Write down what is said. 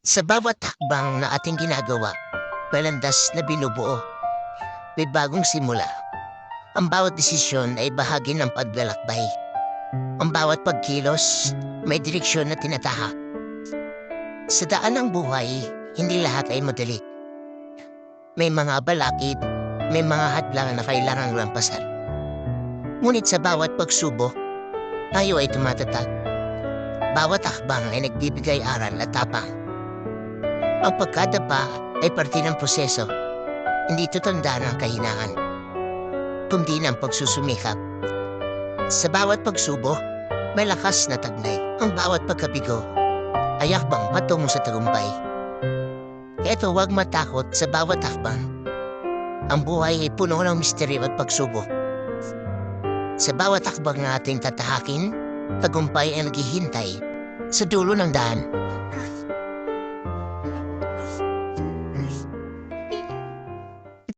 Sa bawat hakbang na ating ginagawa, may landas na binubuo, may bagong simula. Ang bawat desisyon ay bahagi ng paglalakbay. Ang bawat pagkilos, may direksyon na tinatahak. Sa daan ng buhay, hindi lahat ay madali. May mga balakid, may mga hadlang na kailangang lampasan. Ngunit sa bawat pagsubok, tayo ay tumatatag. Bawat hakbang ay nagbibigay aral at tapang. Ang pagkadapa ay parte ng proseso, hindi ito tanda ng kahinaan, kundi ng pagsusumikap. Sa bawat pagsubok, may lakas na taglay. Ang bawat pagkabigo ay hakbang patungo sa tagumpay. Kaya huwag matakot sa bawat hakbang. Ang buhay ay puno ng misteryo at pagsubok. Sa bawat hakbang na ating tatahakin, tagumpay ay naghihintay sa dulo ng daan.